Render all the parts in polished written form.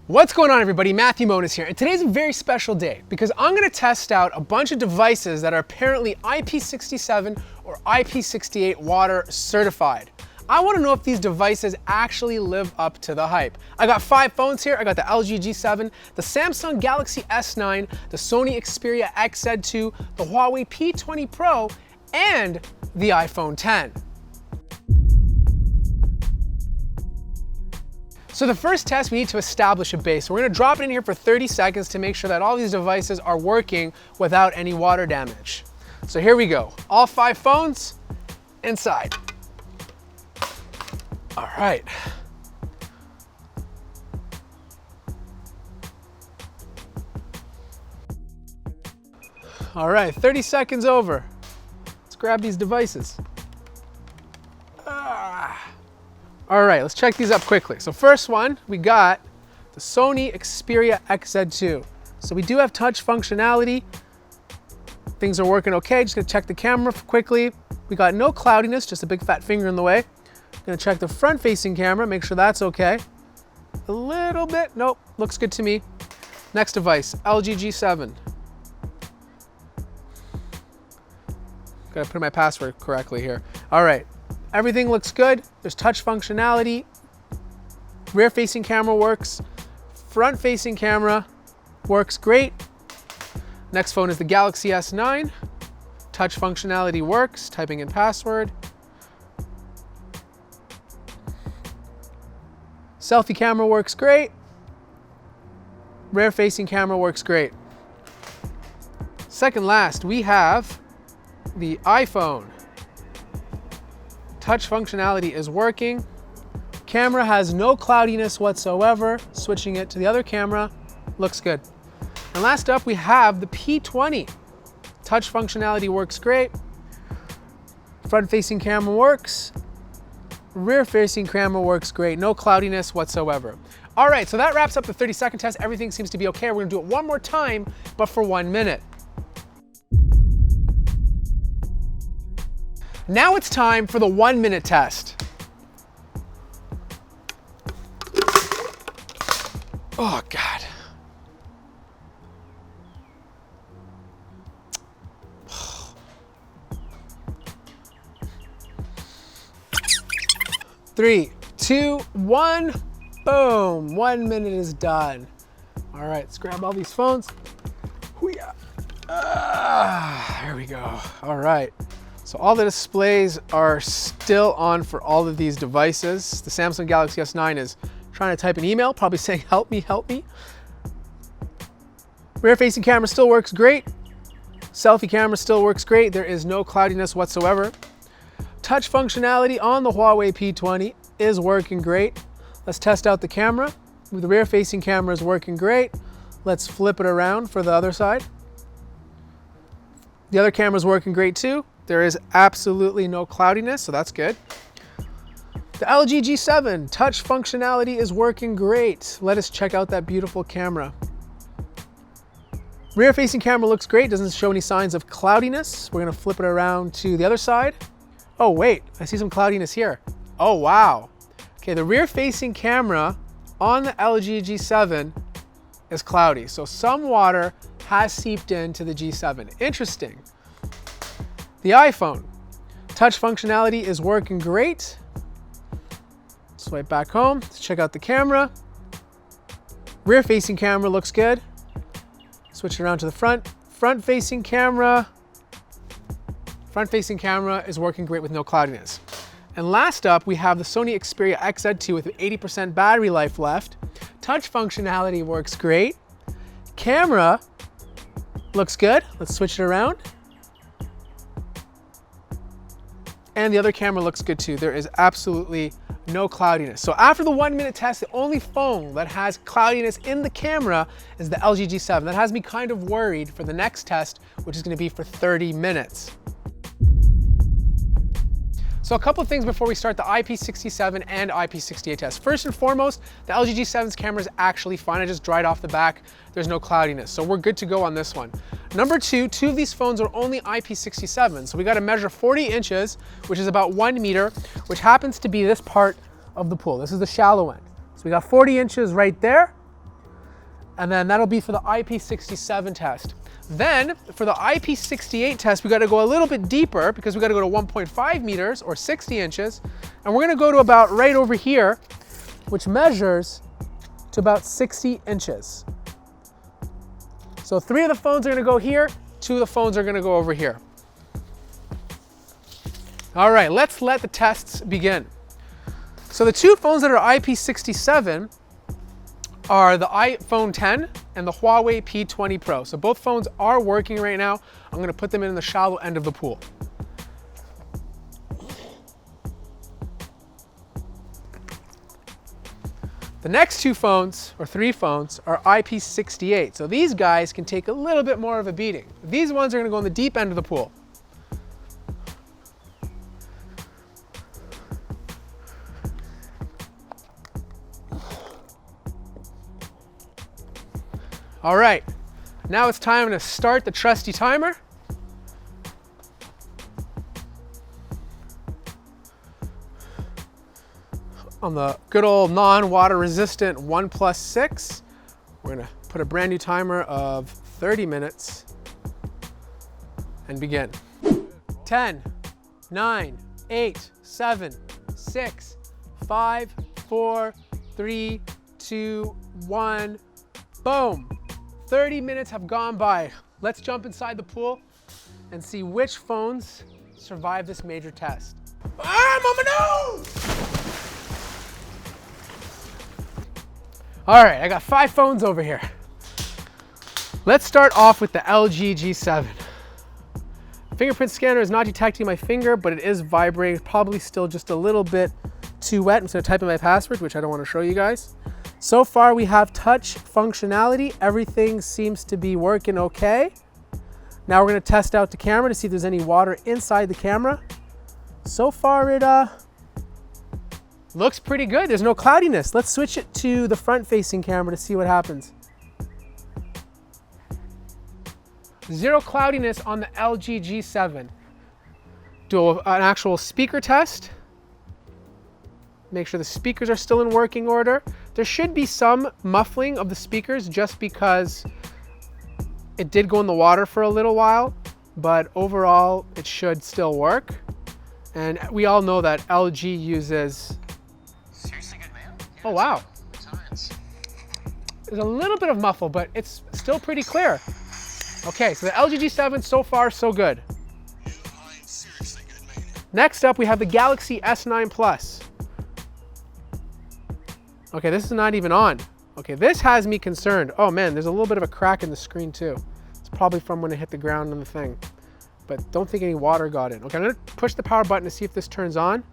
What's going on, everybody? Moniz here, and today's a very special day because I'm going to test out a bunch of devices that are apparently IP67 or IP68 water certified. I want to know if these devices actually live up to the hype. I got 5 phones here. I got the LG G7, the Samsung Galaxy S9, the Sony Xperia X2, the Huawei P20 Pro, and the iPhone X. So the first test, we need to establish a base. So we're gonna drop it in here for 30 seconds to make sure that all these devices are working without any water damage. So here we go. All 5 phones inside. All right. All right, 30 seconds over. Let's grab these devices. All right, let's check these up quickly. So first one, we got the Sony Xperia X2. So we do have touch functionality. Things are working okay. Just gonna check the camera quickly. We got no cloudiness, just a big fat finger in the way. Gonna check the front-facing camera, make sure that's okay. A little bit, nope, looks good to me. Next device, LG G7. Gotta put my password correctly here. All right. Everything looks good. There's touch functionality. Rear-facing camera works. Front-facing camera works great. Next phone is the Galaxy S9. Touch functionality works. Typing in password. Selfie camera works great. Rear-facing camera works great. Second last, we have the iPhone. Touch functionality is working. Camera has no cloudiness whatsoever. Switching it to the other camera, looks good. And last up, we have the P20. Touch functionality works great. Front-facing camera works. Rear-facing camera works great. No cloudiness whatsoever. All right, so that wraps up the 30-second test. Everything seems to be okay. We're gonna do it one more time, but for 1 minute. Now it's time for the 1 minute test. Oh, God. Three, 2, 1, boom. 1 minute is done. All right, let's grab all these phones. Here we go. All right. So all the displays are still on for all of these devices. The Samsung Galaxy S9 is trying to type an email, probably saying, help me, help me. Rear-facing camera still works great. Selfie camera still works great. There is no cloudiness whatsoever. Touch functionality on the Huawei P20 is working great. Let's test out the camera. The rear-facing camera is working great. Let's flip it around for the other side. The other camera is working great too. There is absolutely no cloudiness, so that's good. The LG G7 touch functionality is working great. Let us check out that beautiful camera. Rear-facing camera looks great, doesn't show any signs of cloudiness. We're gonna flip it around to the other side. Oh wait, I see some cloudiness here. Oh wow. Okay, the rear-facing camera on the LG G7 is cloudy, so some water has seeped into the G7. Interesting. The iPhone, touch functionality is working great. Swipe back home, let's check out the camera. Rear-facing camera looks good. Switch it around to the front. Front-facing camera is working great with no cloudiness. And last up, we have the Sony Xperia X2 with 80% battery life left. Touch functionality works great. Camera looks good. Let's switch it around. And the other camera looks good too. There is absolutely no cloudiness. So after the 1 minute test, the only phone that has cloudiness in the camera is the LG G7. That has me kind of worried for the next test, which is gonna be for 30 minutes. So a couple of things before we start the IP67 and IP68 test. First and foremost, the LG G7's camera is actually fine. I just dried off the back. There's no cloudiness, so we're good to go on this one. Number two, 2 of these phones are only IP67, so we gotta measure 40 inches, which is about 1 meter, which happens to be this part of the pool. This is the shallow end. So we got 40 inches right there. And then that'll be for the IP67 test. Then for the IP68 test, we got to go a little bit deeper because we got to go to 1.5 meters or 60 inches. And we're going to go to about right over here, which measures to about 60 inches. So 3 of the phones are going to go here, 2 of the phones are going to go over here. All right, let's let the tests begin. So the 2 phones that are IP67 are the iPhone X and the Huawei P20 Pro. So both phones are working right now. I'm gonna put them in the shallow end of the pool. The next 2 phones, or 3 phones, are IP68. So these guys can take a little bit more of a beating. These ones are gonna go in the deep end of the pool. All right, now it's time to start the trusty timer. On the good old non-water resistant 1+6, we're gonna put a brand new timer of 30 minutes and begin. 10, 9, 8, 7, 6, 5, 4, 3, 2, 1, boom. 30 minutes have gone by. Let's jump inside the pool and see which phones survive this major test. I'm on my nose! All right, I got 5 phones over here. Let's start off with the LG G7. Fingerprint scanner is not detecting my finger, but it is vibrating. Probably still just a little bit too wet. I'm just gonna type in my password, which I don't wanna show you guys. So far we have touch functionality. Everything seems to be working okay. Now we're gonna test out the camera to see if there's any water inside the camera. So far it looks pretty good. There's no cloudiness. Let's switch it to the front-facing camera to see what happens. Zero cloudiness on the LG G7. Do an actual speaker test. Make sure the speakers are still in working order. There should be some muffling of the speakers just because it did go in the water for a little while, but overall it should still work. And we all know that LG uses... Seriously good man? Yeah, oh wow. Times. There's a little bit of muffle, but it's still pretty clear. Okay, so the LG G7, so far so good. Seriously good man. Next up we have the Galaxy S9 Plus. Okay, this is not even on. Okay, this has me concerned. Oh man, there's a little bit of a crack in the screen too. It's probably from when it hit the ground on the thing. But don't think any water got in. Okay, I'm gonna push the power button to see if this turns on.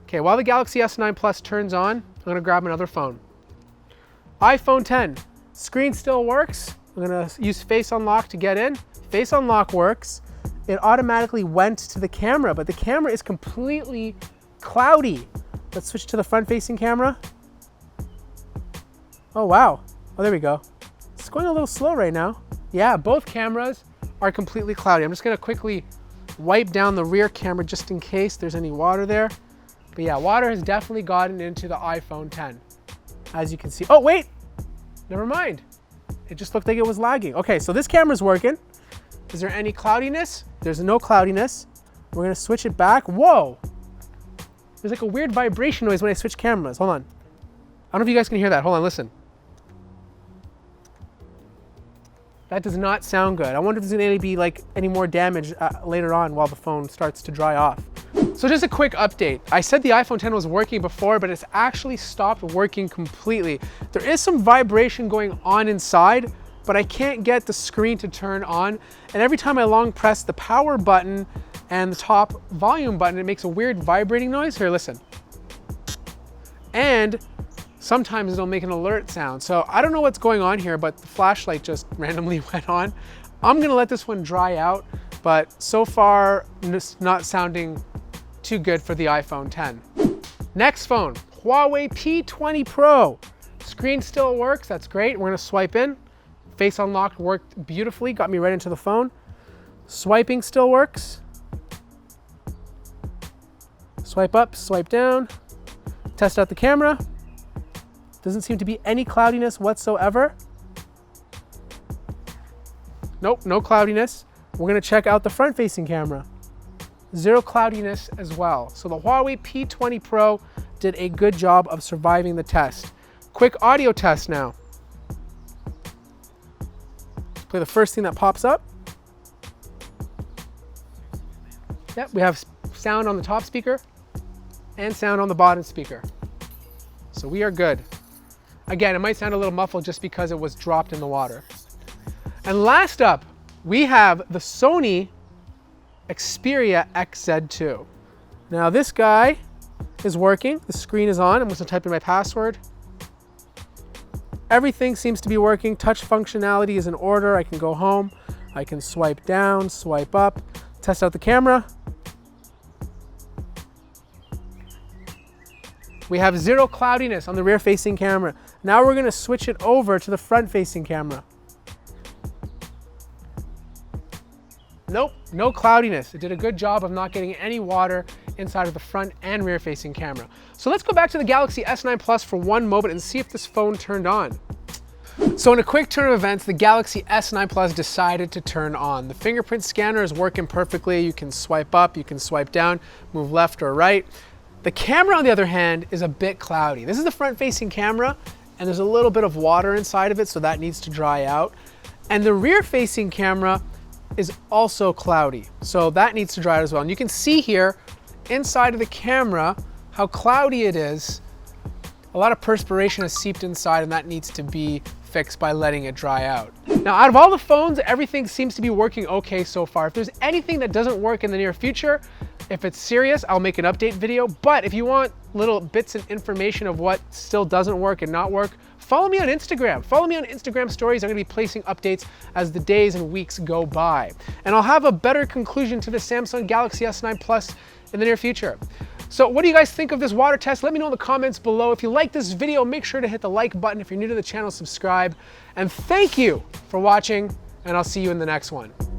Okay, while the Galaxy S9 Plus turns on, I'm gonna grab another phone. iPhone X, screen still works. I'm gonna use Face Unlock to get in. Face Unlock works. It automatically went to the camera, but the camera is completely cloudy. Let's switch to the front-facing camera. Oh wow, oh there we go. It's going a little slow right now. Yeah, both cameras are completely cloudy. I'm just gonna quickly wipe down the rear camera just in case there's any water there. But yeah, water has definitely gotten into the iPhone X. As you can see, oh wait, never mind. It just looked like it was lagging. Okay, so this camera's working. Is there any cloudiness? There's no cloudiness. We're gonna switch it back. Whoa, there's like a weird vibration noise when I switch cameras. Hold on. I don't know if you guys can hear that. Hold on, listen. That does not sound good. I wonder if there's gonna be like any more damage later on while the phone starts to dry off. So just a quick update. I said the iPhone X was working before, but it's actually stopped working completely. There is some vibration going on inside, but I can't get the screen to turn on. And every time I long press the power button and the top volume button, it makes a weird vibrating noise. Here, listen. And sometimes it'll make an alert sound. So I don't know what's going on here, but the flashlight just randomly went on. I'm gonna let this one dry out, but so far it's not sounding too good for the iPhone X. Next phone, Huawei P20 Pro. Screen still works, that's great. We're gonna swipe in. Face Unlock worked beautifully, got me right into the phone. Swiping still works. Swipe up, swipe down. Test out the camera. Doesn't seem to be any cloudiness whatsoever. Nope, no cloudiness. We're gonna check out the front-facing camera. Zero cloudiness as well. So the Huawei P20 Pro did a good job of surviving the test. Quick audio test now. Let's play the first thing that pops up. Yep, we have sound on the top speaker and sound on the bottom speaker. So we are good. Again, it might sound a little muffled just because it was dropped in the water. And last up, we have the Sony Xperia XZ2. Now this guy is working. The screen is on. I'm just gonna type in my password. Everything seems to be working. Touch functionality is in order. I can go home. I can swipe down, swipe up, test out the camera. We have zero cloudiness on the rear-facing camera. Now we're gonna switch it over to the front-facing camera. Nope, no cloudiness. It did a good job of not getting any water inside of the front and rear-facing camera. So let's go back to the Galaxy S9 Plus for one moment and see if this phone turned on. So in a quick turn of events, the Galaxy S9 Plus decided to turn on. The fingerprint scanner is working perfectly. You can swipe up, you can swipe down, move left or right. The camera, on the other hand, is a bit cloudy. This is the front-facing camera, and there's a little bit of water inside of it, so that needs to dry out. And the rear-facing camera is also cloudy, so that needs to dry out as well. And you can see here, inside of the camera, how cloudy it is. A lot of perspiration has seeped inside, and that needs to be fixed by letting it dry out. Now, out of all the phones, everything seems to be working okay so far. If there's anything that doesn't work in the near future, if it's serious, I'll make an update video. But if you want little bits of information of what still doesn't work and not work, follow me on Instagram. Follow me on Instagram stories. I'm gonna be placing updates as the days and weeks go by. And I'll have a better conclusion to the Samsung Galaxy S9 Plus in the near future. So what do you guys think of this water test? Let me know in the comments below. If you like this video, make sure to hit the like button. If you're new to the channel, subscribe. And thank you for watching, and I'll see you in the next one.